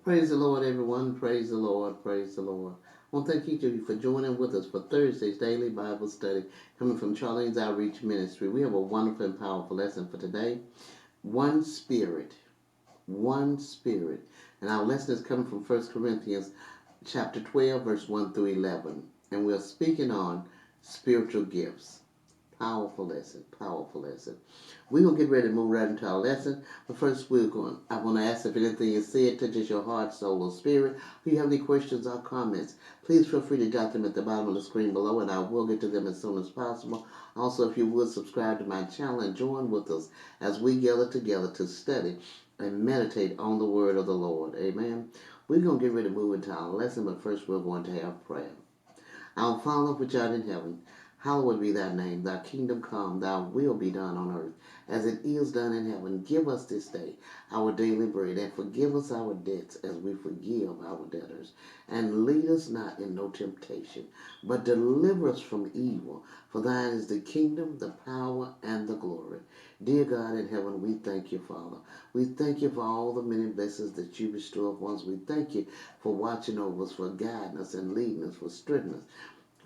Praise the Lord, everyone. Praise the Lord. Praise the Lord. I want to thank each of you for joining with us for Thursday's daily Bible study coming from Charlene's Outreach Ministry. We have a wonderful and powerful lesson for today. One Spirit. One Spirit. And our lesson is coming from 1 Corinthians chapter 12, verse 1 through 11. And we're speaking on spiritual gifts. Powerful lesson. Powerful lesson. We're going to get ready to move right into our lesson. But first, I want to ask if anything is said touches your heart, soul, or spirit. If you have any questions or comments, please feel free to jot them at the bottom of the screen below, and I will get to them as soon as possible. Also, if you would subscribe to my channel and join with us as we gather together to study and meditate on the word of the Lord. Amen. We're going to get ready to move into our lesson, but first we're going to have prayer. Our Father which art in heaven, hallowed be thy name. Thy kingdom come, thy will be done on earth as it is done in heaven. Give us this day our daily bread, and forgive us our debts as we forgive our debtors. And lead us not in no temptation, but deliver us from evil. For thine is the kingdom, the power, and the glory. Dear God in heaven, we thank you, Father. We thank you for all the many blessings that you bestow upon us. We thank you for watching over us, for guiding us and leading us, for strengthening us,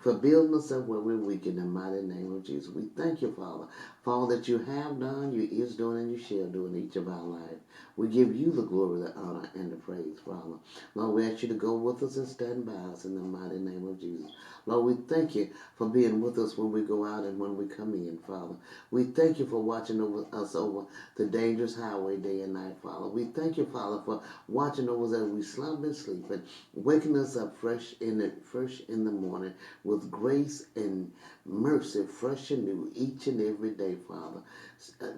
for building us up where we're weak in the mighty name of Jesus. We thank you, Father, for all that you have done, you is doing, and you shall do in each of our lives. We give you the glory, the honor, and the praise, Father. Lord, we ask you to go with us and stand by us in the mighty name of Jesus. Lord, we thank you for being with us when we go out and when we come in, Father. We thank you for watching over us over the dangerous highway day and night, Father. We thank you, Father, for watching over us as we slumber and sleep and waking us up fresh in the morning with grace and mercy, fresh and new, each and every day, Father.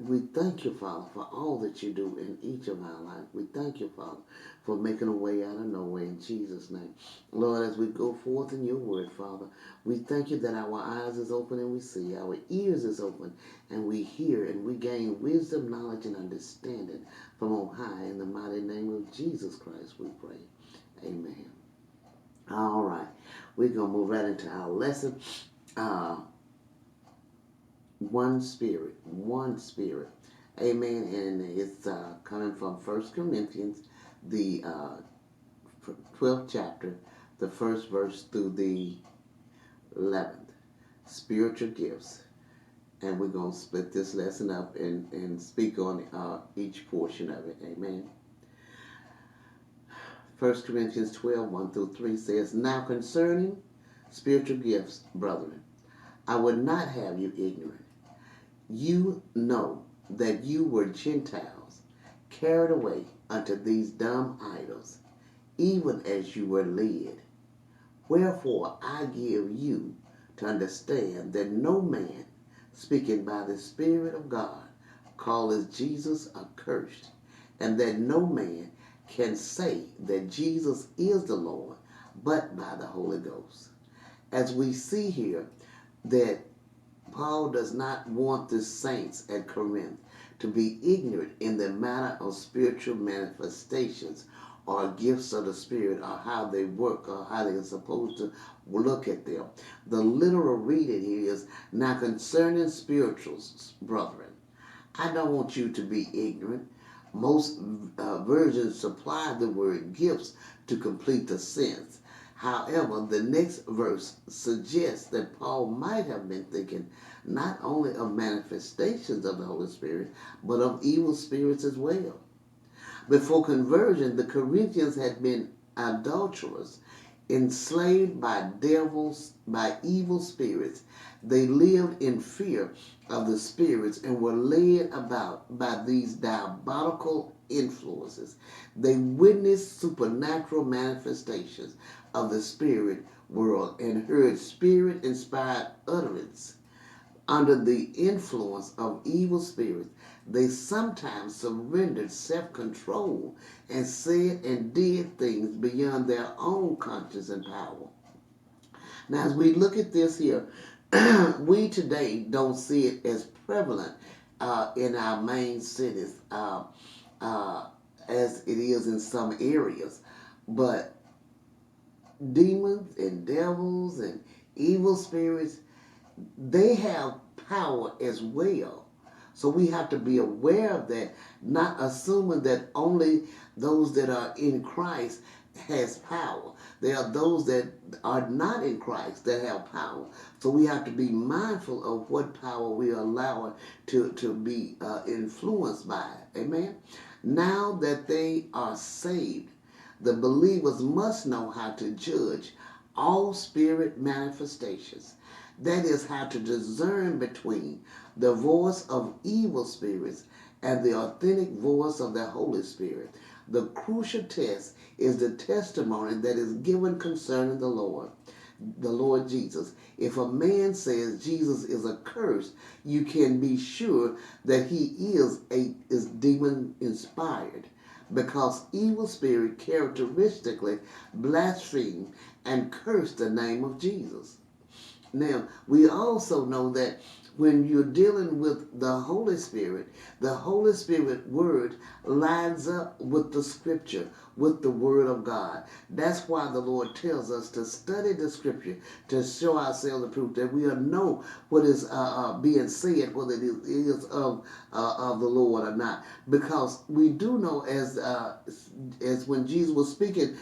We thank you, Father, for all that you do in each of our lives. We thank you, Father, for making a way out of no way in Jesus' name. Lord, as we go forth in your word, Father, we thank you that our eyes is open and we see, our ears is open and we hear, and we gain wisdom, knowledge, and understanding from on high. In the mighty name of Jesus Christ, we pray. Amen. All right. We're going to move right into our lesson. One Spirit. One Spirit. Amen. And it's coming from 1 Corinthians, the 12th chapter, the first verse through the 11th. Spiritual gifts. And we're going to split this lesson up and speak on each portion of it. Amen. 1 Corinthians 12, 1 through 3 says, Now concerning spiritual gifts, brethren, I would not have you ignorant. You know that you were Gentiles, carried away unto these dumb idols, even as you were led. Wherefore I give you to understand that no man, speaking by the Spirit of God, calleth Jesus accursed, and that no man can say that Jesus is the Lord, but by the Holy Ghost. As we see here, that Paul does not want the saints at Corinth to be ignorant in the matter of spiritual manifestations or gifts of the Spirit, or how they work, or how they are supposed to look at them. The literal reading here is, Now concerning spirituals, brethren, I don't want you to be ignorant. Most versions supply the word gifts to complete the sense. However, the next verse suggests that Paul might have been thinking not only of manifestations of the Holy Spirit, but of evil spirits as well. Before conversion, the Corinthians had been adulterers, enslaved by devils, by evil spirits. They lived in fear of the spirits and were led about by these diabolical influences. They witnessed supernatural manifestations of the spirit world and heard spirit-inspired utterance. Under the influence of evil spirits, they sometimes surrendered self-control and said and did things beyond their own conscience and power. Now, as we look at this here, we today don't see it as prevalent in our main cities as it is in some areas. But demons and devils and evil spirits, they have power as well. So we have to be aware of that, not assuming that only those that are in Christ has power. There are those that are not in Christ that have power. So we have to be mindful of what power we are allowing to be influenced by. Amen. Now that they are saved, the believers must know how to judge all spirit manifestations. That is, how to discern between the voice of evil spirits and the authentic voice of the Holy Spirit. The crucial test is the testimony that is given concerning the Lord Jesus. If a man says Jesus is accursed, you can be sure that he is demon inspired, because evil spirit characteristically blaspheme and curse the name of Jesus. Now, we also know that when you're dealing with the Holy Spirit word lines up with the scripture, with the word of God. That's why the Lord tells us to study the scripture, to show ourselves approved, that we know what is being said, whether it is of the Lord or not. Because we do know, as when Jesus was speaking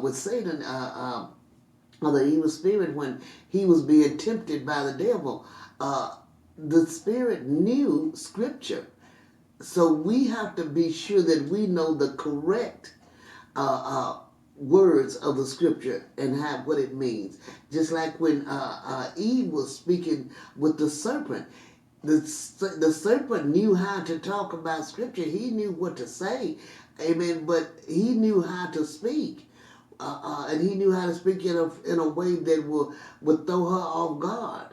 with Satan, or the evil spirit, when he was being tempted by the devil, the spirit knew scripture. So we have to be sure that we know the correct words of the scripture and have what it means. Just like when Eve was speaking with the serpent, the serpent knew how to talk about scripture. He knew what to say, amen, but he knew how to speak. And he knew how to speak in a way that would throw her off guard.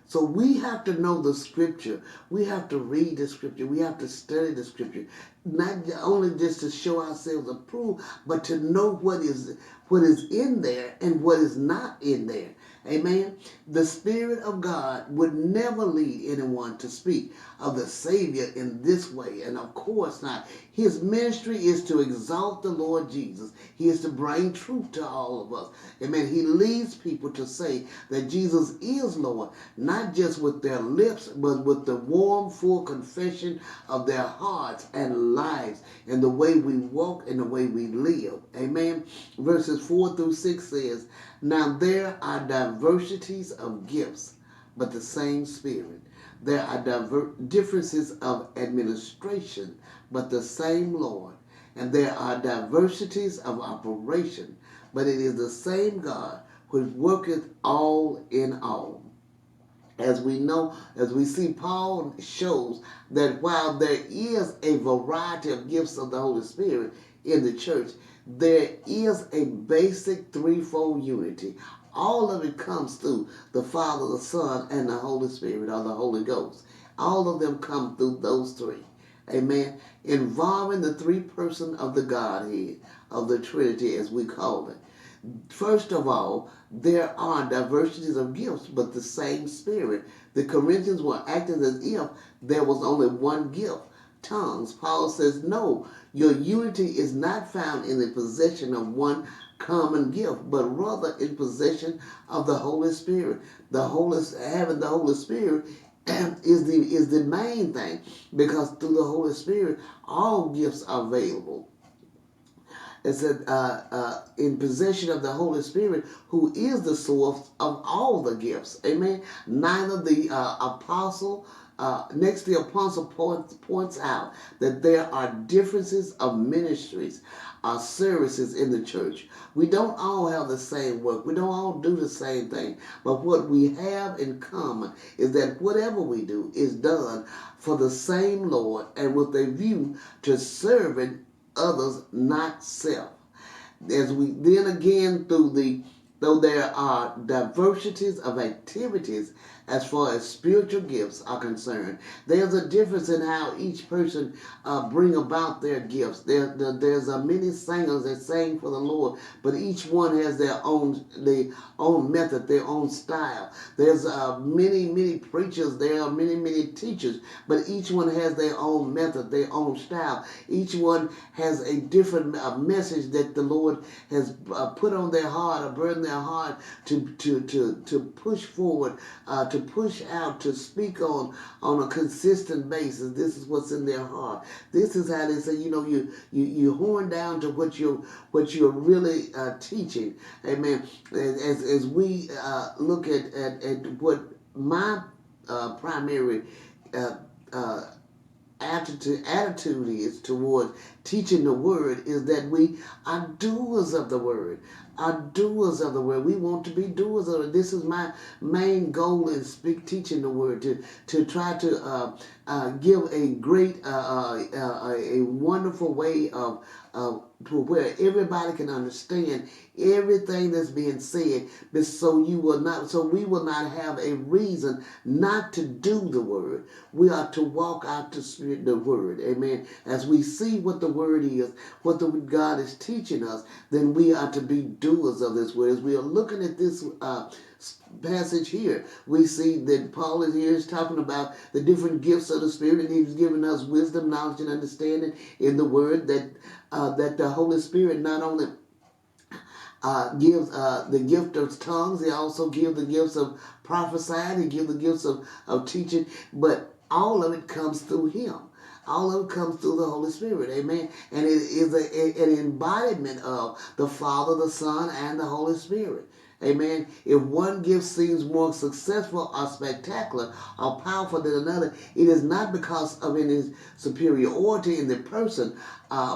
So we have to know the scripture. We have to read the scripture. We have to study the scripture. Not only just to show ourselves approved, but to know what is in there and what is not in there. Amen. The Spirit of God would never lead anyone to speak of the Savior in this way, and of course not. His ministry is to exalt the Lord Jesus. He is to bring truth to all of us. Amen. He leads people to say that Jesus is Lord, not just with their lips, but with the warm, full confession of their hearts and lives, and the way we walk and the way we live. Amen. Verses 4 through 6 says, "Now there are diversities of gifts, but the same Spirit. There are differences of administration, but the same Lord. And there are diversities of operation, but it is the same God which worketh all in all." As we know, as we see, Paul shows that while there is a variety of gifts of the Holy Spirit in the church, there is a basic threefold unity. All of it comes through the Father, the Son, and the Holy Spirit, or the Holy Ghost. All of them come through those three. Amen. Involving the three persons of the Godhead, of the Trinity, as we call it. First of all, there are diversities of gifts, but the same Spirit. The Corinthians were acting as if there was only one gift, tongues. Paul says, no, your unity is not found in the possession of one common gift, but rather in possession of the Holy Spirit. Having the Holy Spirit is the main thing, because through the Holy Spirit, all gifts are available. It said, in possession of the Holy Spirit, who is the source of all the gifts. Amen. Neither the apostle, next the apostle points out that there are differences of ministries, services in the church. We don't all have the same work. We don't all do the same thing. But what we have in common is that whatever we do is done for the same Lord and with a view to serving others, not self. As we then again though there are diversities of activities as far as spiritual gifts are concerned, there's a difference in how each person bring about their gifts. There's many singers that sing for the Lord, but each one has their own method, their own style. There's many preachers. There are many teachers, but each one has their own method, their own style. Each one has a different message that the Lord has put on their heart or burdened their heart to push forward to push out, to speak on a consistent basis. This is what's in their heart. This is how they say, you horn down to what you're really teaching. Amen. As we look at what my primary uh, uh, attitude is toward teaching the word is that we are doers of the word. Are doers of the word. We want to be doers of it. This is my main goal in teaching the word, to try to give a great, a wonderful way of to where everybody can understand everything that's being said, but so we will not have a reason not to do the word. We are to walk out the word. Amen. As we see what the word is, what God is teaching us, then we are to be doers of this word. As we are looking at this passage here, we see that Paul is talking about the different gifts of the Spirit, and he's giving us wisdom, knowledge, and understanding in the word, that the Holy Spirit not only gives the gift of tongues, he also gives the gifts of prophesying, he gives the gifts of teaching, but all of it comes through him. All of it comes through the Holy Spirit. Amen. And it is an embodiment of the Father, the Son, and the Holy Spirit. Amen. If one gift seems more successful or spectacular or powerful than another, it is not because of any superiority in the person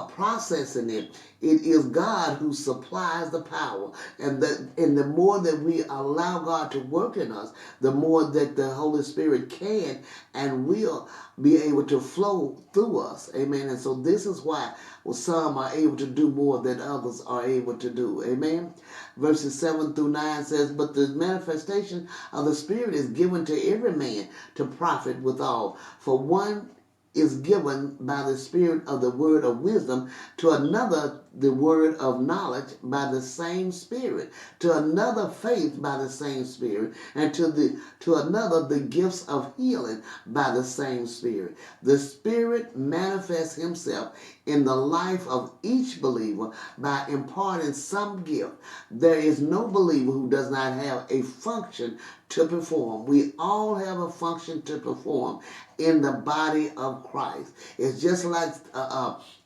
processing it. It is God who supplies the power. And the more that we allow God to work in us, the more that the Holy Spirit can and will be able to flow through us. Amen. And so this is why some are able to do more than others are able to do. Amen. Verses 7 through 9 says, but the manifestation of the Spirit is given to every man to profit withal. For one is given by the Spirit of the word of wisdom, to another the word of knowledge by the same Spirit, to another faith by the same Spirit, and to another the gifts of healing by the same Spirit. The Spirit manifests himself in the life of each believer by imparting some gift. There is no believer who does not have a function to perform. We all have a function to perform in the body of Christ. It's just like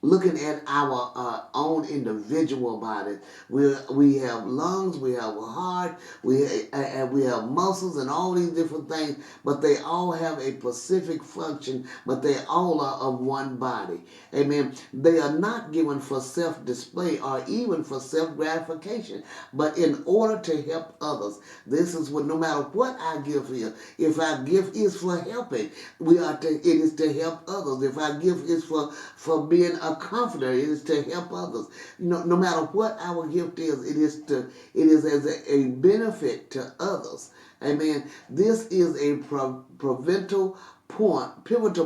looking at our own individual bodies. We have lungs, we have a heart, we have muscles and all these different things, but they all have a specific function, but they all are of one body. Amen. They are not given for self-display or even for self-gratification, but in order to help others. This is what, no matter what our gift is, if our gift is for helping, it is to help others. If our gift is for being a comforter, it is to help others. No matter what our gift is, it is as a benefit to others. Amen. This is a pivotal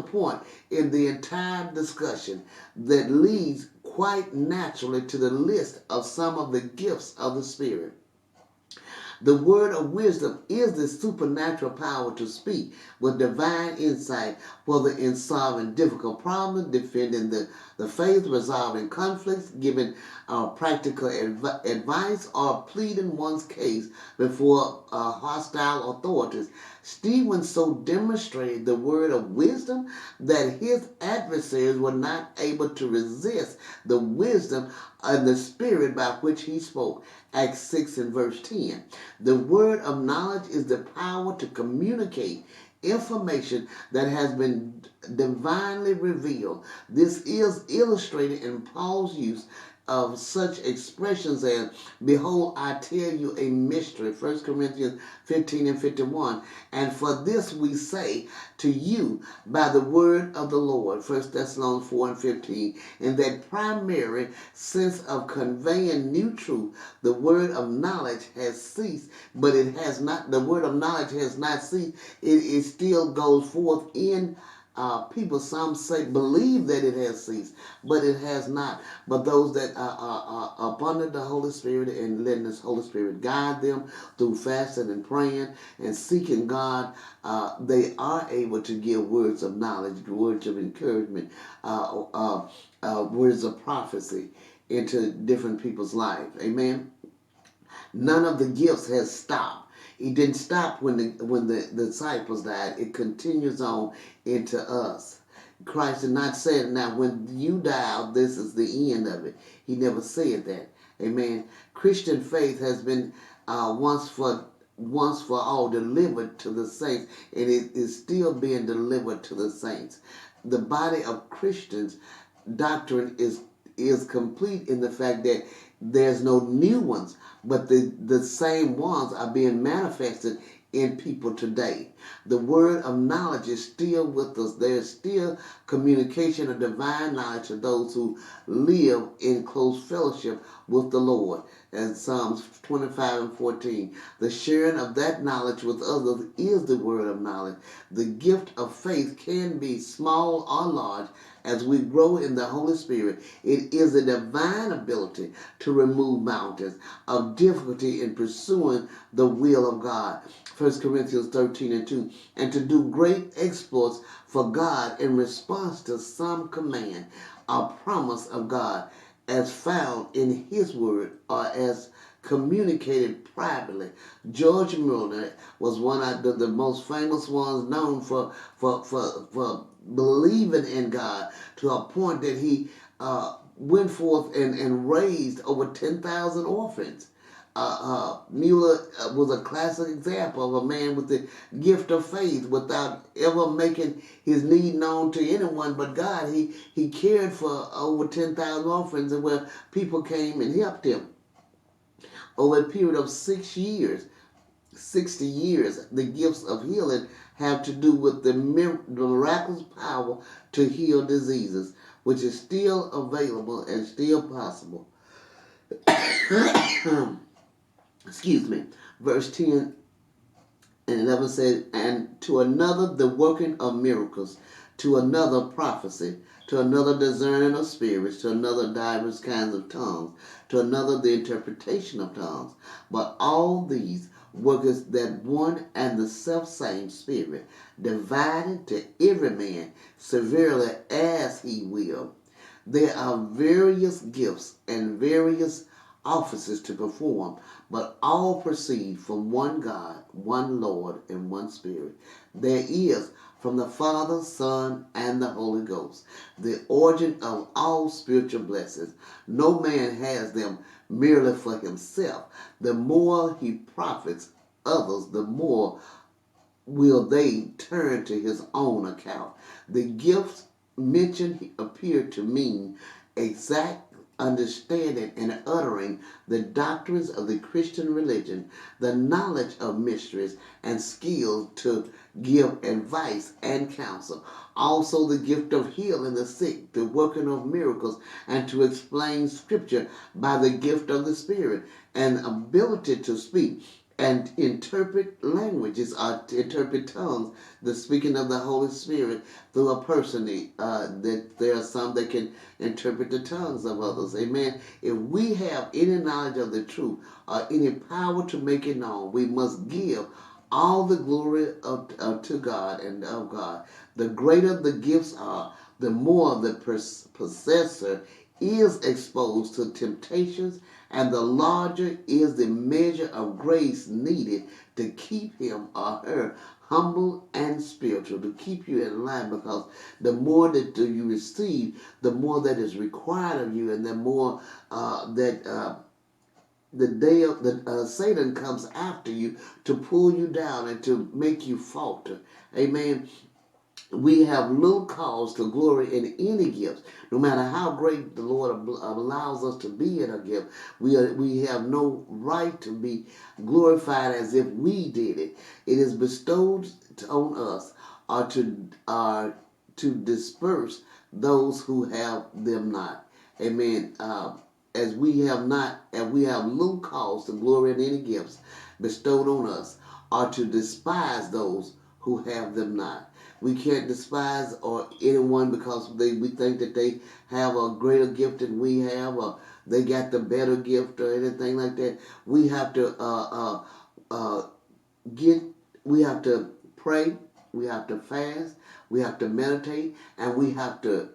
point in the entire discussion that leads quite naturally to the list of some of the gifts of the Spirit. The word of wisdom is the supernatural power to speak with divine insight, whether in solving difficult problems, defending the faith, resolving conflicts, giving practical advice, or pleading one's case before hostile authorities. Stephen so demonstrated the word of wisdom that his adversaries were not able to resist the wisdom and the spirit by which he spoke. Acts 6 and verse 10. The word of knowledge is the power to communicate information that has been divinely revealed. This is illustrated in Paul's use of such expressions as, behold, I tell you a mystery, 1 Corinthians 15 and 51. And for this we say to you by the word of the Lord, 1 Thessalonians 4 and 15. In that primary sense of conveying new truth, the word of knowledge has ceased, but it has not, the word of knowledge has not ceased. It still goes forth in people. Some say believe that it has ceased, but it has not. But those that are up under the Holy Spirit and letting the Holy Spirit guide them through fasting and praying and seeking God, they are able to give words of knowledge, words of encouragement, words of prophecy into different people's life. Amen. None of the gifts has stopped. He didn't stop when the disciples died. It continues on into us. Christ did not say, now when you die, this is the end of it. He never said that. Amen. Christian faith has been once for all delivered to the saints, and it is still being delivered to the saints. The body of Christians doctrine is complete in the fact that there's no new ones, but the same ones are being manifested in people today. The word of knowledge is still with us. There's still communication of divine knowledge to those who live in close fellowship with the Lord. As Psalms 25:14. The sharing of that knowledge with others is the word of knowledge. The gift of faith can be small or large as we grow in the Holy Spirit. It is a divine ability to remove mountains of difficulty in pursuing the will of God. 1 Corinthians 13:2. And to do great exploits for God in response to some command or promise of God as found in His Word or as communicated privately. George Mueller was one of the most famous ones known for believing in God to a point that he went forth and raised over 10,000 orphans. Mueller was a classic example of a man with the gift of faith without ever making his need known to anyone but God. He cared for over 10,000 orphans and where people came and helped him. Over a period of 6 years, 60 years, the gifts of healing have to do with the miraculous power to heal diseases, which is still available and still possible. Excuse me. Verse 10 and 11 says, and to another the working of miracles, to another prophecy, to another discerning of spirits, to another divers kinds of tongues, to another the interpretation of tongues. But all these worketh that one and the selfsame Spirit, divided to every man severely as he will. There are various gifts and various offices to perform, but all proceed from one God, one Lord, and one Spirit. There is from the Father, Son, and the Holy Ghost the origin of all spiritual blessings. No man has them merely for himself. The more he profits others, the more will they turn to his own account. The gifts mentioned appear to mean exact understanding and uttering the doctrines of the Christian religion, the knowledge of mysteries, and skill to give advice and counsel. Also the gift of healing the sick, the working of miracles, and to explain scripture by the gift of the Spirit, and ability to speak and interpret languages or to interpret tongues, the speaking of the Holy Spirit through a person. That there are some that can interpret the tongues of others. Amen. If we have any knowledge of the truth or any power to make it known, we must give all the glory to God and of God. The greater the gifts are, the more the possessor is exposed to temptations, and the larger is the measure of grace needed to keep him or her humble and spiritual, to keep you in line, because the more that you receive, the more that is required of you, and the more that the day of Satan comes after you to pull you down and to make you falter. Amen. We have little cause to glory in any gift. No matter how great the Lord allows us to be in a gift, we have no right to be glorified as if we did it. It is bestowed on us to disperse those who have them not. Amen. As we have little cause to glory in any gifts bestowed on us, or to despise those who have them not. We can't despise anyone because we think that they have a greater gift than we have, or they got the better gift or anything like that. We have to we have to pray, we have to fast, we have to meditate, and we have to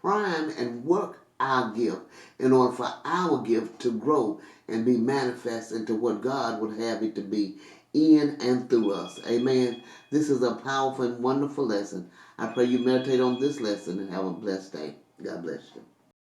prime and work our gift in order for our gift to grow and be manifest into what God would have it to be in and through us. Amen. This is a powerful and wonderful lesson. I pray you meditate on this lesson and have a blessed day. God bless you.